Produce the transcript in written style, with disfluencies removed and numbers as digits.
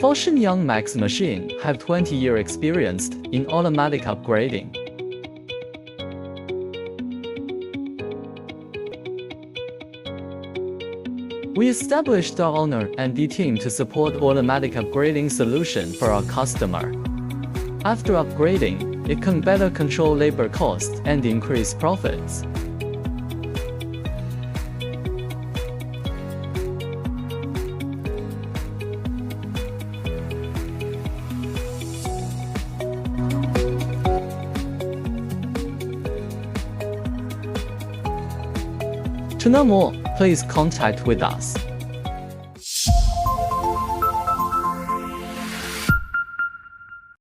Fortune Young Max Machine have 20-year experience in automatic upgrading. We established our owner and the team to support automatic upgrading solution for our customer. After upgrading, it can better control labor costs and increase profits. To know more, please contact with us.